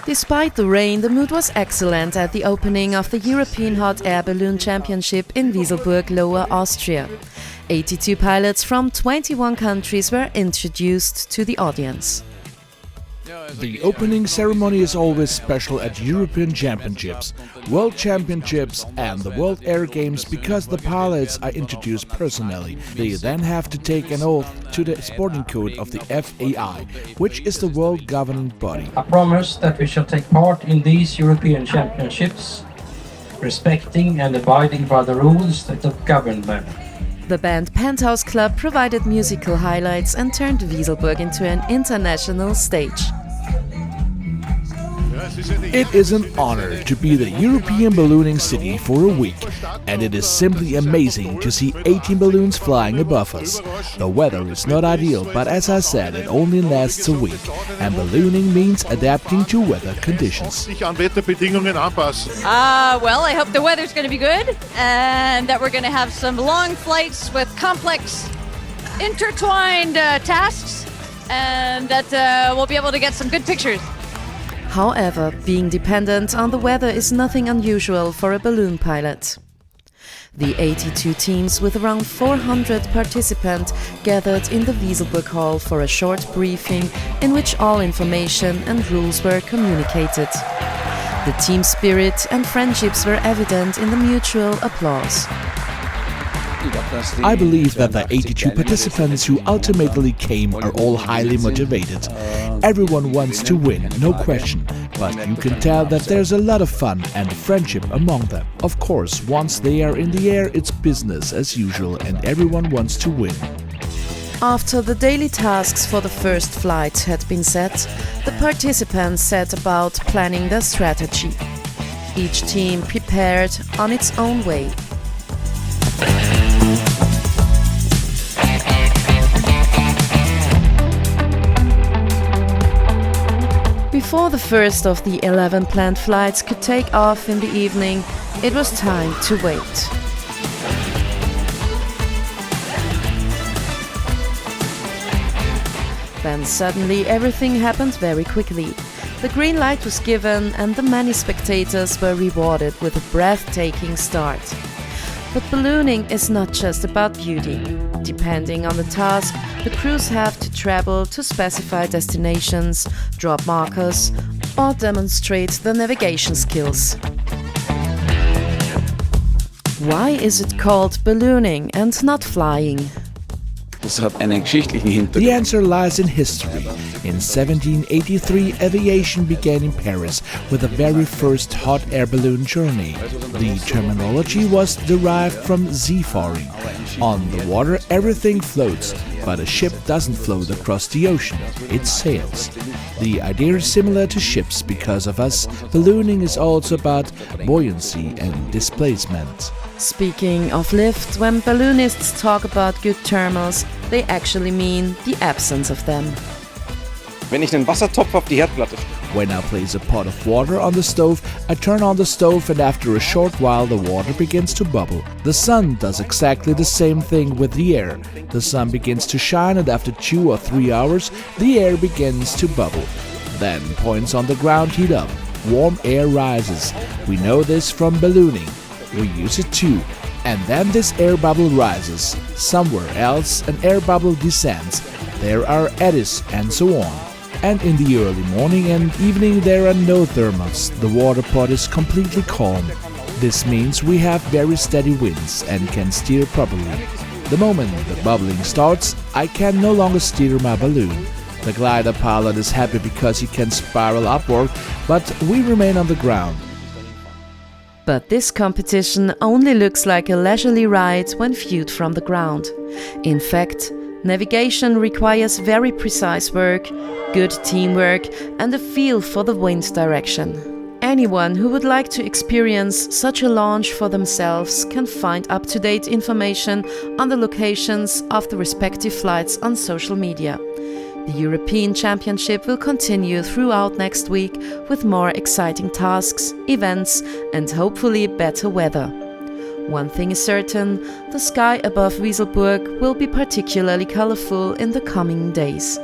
Despite the rain, the mood was excellent at the opening of the European Hot Air Balloon Championship in Wieselburg, Lower Austria. 82 pilots from 21 countries were introduced to the audience. The opening ceremony is always special at European Championships, World Championships and the World Air Games because the pilots are introduced personally. They then have to take an oath to the sporting code of the FAI, which is the world governing body. I promise that we shall take part in these European Championships, respecting and abiding by the rules that govern them. The band Penthouse Club provided musical highlights and turned Wieselburg into an international stage. It is an honor to be the European ballooning city for a week, and it is simply amazing to see 18 balloons flying above us. The weather is not ideal, but as I said, it only lasts a week, and ballooning means adapting to weather conditions. Well, I hope the weather's going to be good and that we're going to have some long flights with complex, intertwined tasks, and that we'll be able to get some good pictures. However, being dependent on the weather is nothing unusual for a balloon pilot. The 82 teams with around 400 participants gathered in the Wieselburg Hall for a short briefing in which all information and rules were communicated. The team spirit and friendships were evident in the mutual applause. I believe that the 82 participants who ultimately came are all highly motivated. Everyone wants to win, no question, but you can tell that there's a lot of fun and friendship among them. Of course, once they are in the air, it's business as usual and everyone wants to win. After the daily tasks for the first flight had been set, the participants set about planning their strategy. Each team prepared on its own way. Before the first of the 11 planned flights could take off in the evening, it was time to wait. Then suddenly everything happened very quickly. The green light was given and the many spectators were rewarded with a breathtaking start. But ballooning is not just about beauty. Depending on the task, the crews have to travel to specified destinations, drop markers, or demonstrate their navigation skills. Why is it called ballooning and not flying? The answer lies in history. In 1783, aviation began in Paris with the very first hot air balloon journey. The terminology was derived from fahren. On the water, everything floats, but a ship doesn't float across the ocean, it sails. The idea is similar to ships because of us, ballooning is also about buoyancy and displacement. Speaking of lift, when balloonists talk about good thermals, they actually mean the absence of them. Wenn ich einen Wassertopf auf die Herdplatte stelle. When I place a pot of water on the stove, I turn on the stove and after a short while the water begins to bubble. The sun does exactly the same thing with the air. The sun begins to shine and after 2 or 3 hours the air begins to bubble. Then points on the ground heat up. Warm air rises. We know this from ballooning. We use it too. And then this air bubble rises. Somewhere else an air bubble descends. There are eddies and so on. And in the early morning and evening there are no thermals. The water pot is completely calm. This means we have very steady winds and can steer properly. The moment the bubbling starts, I can no longer steer my balloon. The glider pilot is happy because he can spiral upward, but we remain on the ground. But this competition only looks like a leisurely ride when viewed from the ground. In fact, navigation requires very precise work, good teamwork and a feel for the wind direction. Anyone who would like to experience such a launch for themselves can find up-to-date information on the locations of the respective flights on social media. The European Championship will continue throughout next week with more exciting tasks, events and hopefully better weather. One thing is certain, the sky above Wieselburg will be particularly colorful in the coming days.